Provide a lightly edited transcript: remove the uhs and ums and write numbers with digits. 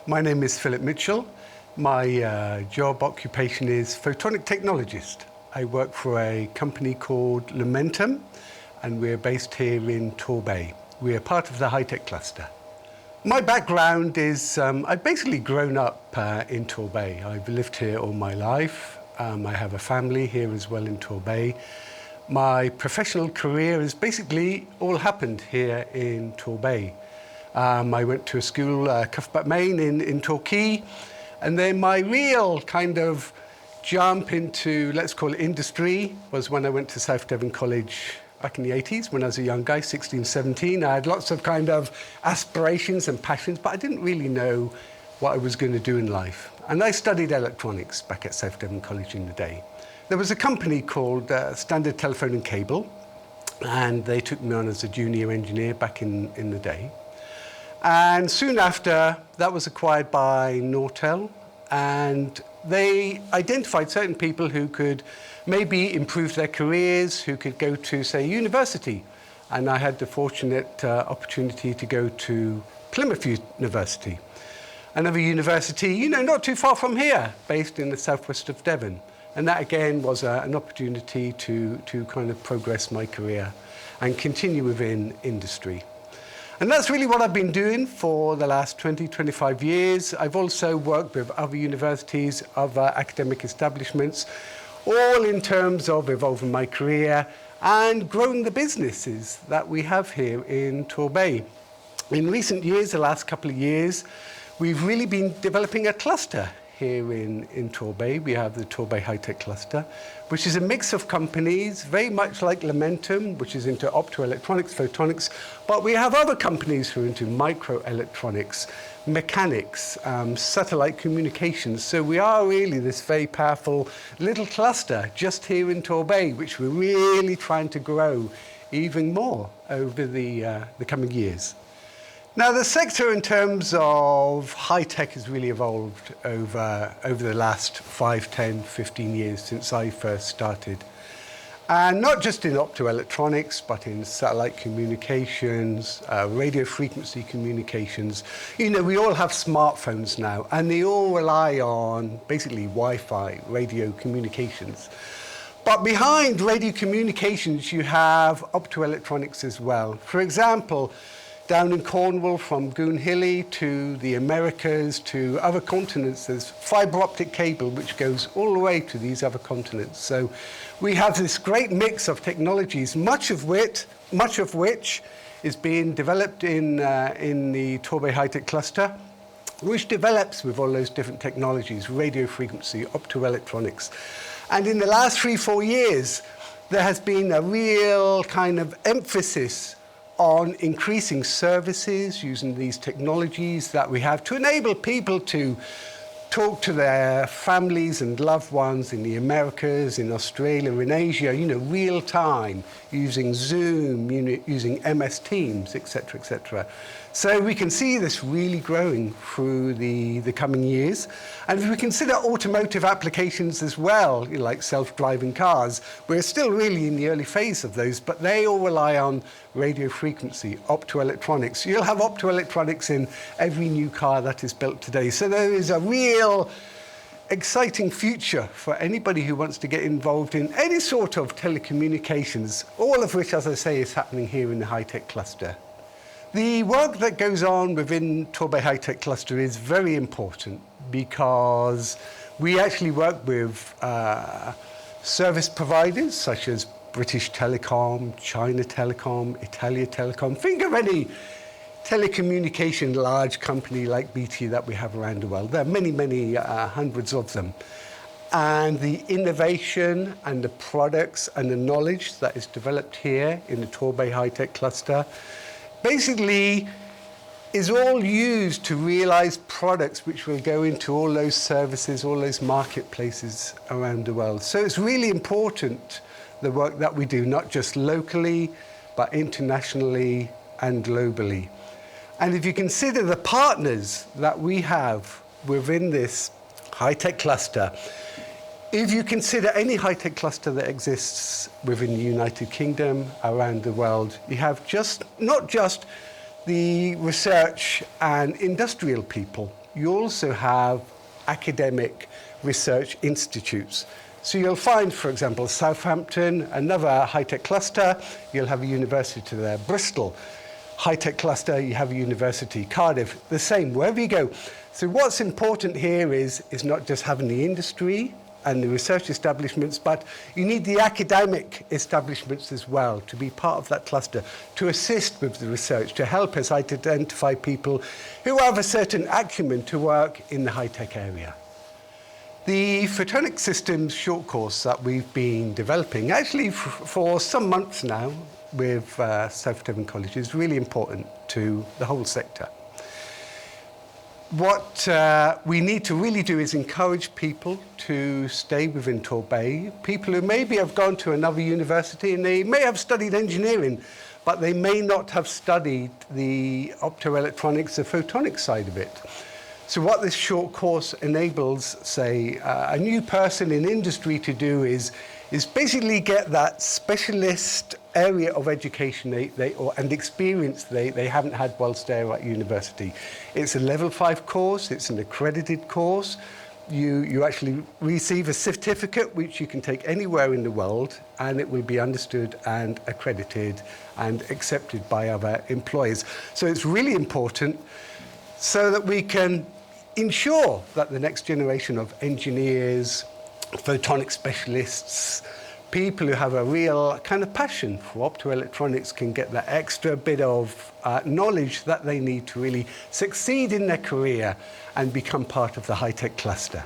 My name is Philip Mitchell. My job occupation is photonic technologist. I work for a company called Lumentum, and we're based here in Torbay. We're part of the high-tech cluster. My background is I've basically grown up in Torbay. I've lived here all my life. I have a family here as well in Torbay. My professional career has basically all happened here in Torbay. I went to a school, Cuthbert Main in Torquay, and then my real kind of jump into, let's call it industry, was when I went to South Devon College back in the 80s when I was a young guy, 16, 17. I had lots of kind of aspirations and passions, but I didn't really know what I was going to do in life. And I studied electronics back at South Devon College in the day. There was a company called Standard Telephone and Cable, and they took me on as a junior engineer back in the day. And soon after, that was acquired by Nortel, and they identified certain people who could maybe improve their careers, who could go to, say, university. And I had the fortunate opportunity to go to Plymouth University, another university, not too far from here, based in the southwest of Devon. And that, again, was an opportunity to kind of progress my career and continue within industry. And that's really what I've been doing for the last 20, 25 years. I've also worked with other universities, other academic establishments, all in terms of evolving my career and growing the businesses that we have here in Torbay. In recent years, the last couple of years, we've really been developing a cluster here in Torbay. We have the Torbay High-Tech Cluster, which is a mix of companies, very much like Lumentum, which is into optoelectronics, photonics, but we have other companies who are into microelectronics, mechanics, satellite communications. So we are really this very powerful little cluster just here in Torbay, which we're really trying to grow even more over the coming years. Now, the sector in terms of high-tech has really evolved over the last 5, 10, 15 years since I first started. And not just in optoelectronics, but in satellite communications, radio frequency communications. We all have smartphones now, and they all rely on basically Wi-Fi, radio communications. But behind radio communications, you have optoelectronics as well. For example, down in Cornwall, from Goonhilly to the Americas to other continents, there's fiber optic cable which goes all the way to these other continents. So we have this great mix of technologies, much of which is being developed in the Torbay High-Tech Cluster, which develops with all those different technologies, radio frequency, optoelectronics. And in the last 3, 4 years, there has been a real kind of emphasis on increasing services using these technologies that we have to enable people to talk to their families and loved ones in the Americas, in Australia, in Asia, real time, using Zoom, using MS Teams, etc., etc. So we can see this really growing through the coming years. And if we consider automotive applications as well, like self-driving cars, we're still really in the early phase of those, but they all rely on radio frequency, optoelectronics. You'll have optoelectronics in every new car that is built today. So there is a real exciting future for anybody who wants to get involved in any sort of telecommunications, all of which, as I say, is happening here in the high-tech cluster. The work that goes on within Torbay High-Tech Cluster is very important because we actually work with service providers such as British Telecom, China Telecom, Italia Telecom. Think of any telecommunication large company like BT that we have around the world. There are many, many hundreds of them. And the innovation and the products and the knowledge that is developed here in the Torbay High-Tech Cluster basically is all used to realize products which will go into all those services, all those marketplaces around the world. So it's really important, the work that we do, not just locally, but internationally and globally. And if you consider the partners that we have within this high-tech cluster, if you consider any high-tech cluster that exists within the United Kingdom, around the world, you have not just the research and industrial people, you also have academic research institutes. So you'll find, for example, Southampton, another high-tech cluster, you'll have a university there. Bristol, high-tech cluster, you have a university. Cardiff, the same, wherever you go. So what's important here is not just having the industry and the research establishments, but you need the academic establishments as well to be part of that cluster, to assist with the research, to help us identify people who have a certain acumen to work in the high-tech area. The Photonics Systems short course that we've been developing, actually for some months now with South Devon College, is really important to the whole sector. What we need to really do is encourage people to stay within Torbay, people who maybe have gone to another university and they may have studied engineering, but they may not have studied the optoelectronics, the photonics side of it. So what this short course enables, say, a new person in industry to do is basically get that specialist area of education and experience they haven't had whilst they're at university. It's a level 5 course, it's an accredited course. You actually receive a certificate which you can take anywhere in the world, and it will be understood and accredited and accepted by other employers. So it's really important so that we can ensure that the next generation of engineers, photonic specialists, people who have a real kind of passion for optoelectronics can get that extra bit of knowledge that they need to really succeed in their career and become part of the high-tech cluster.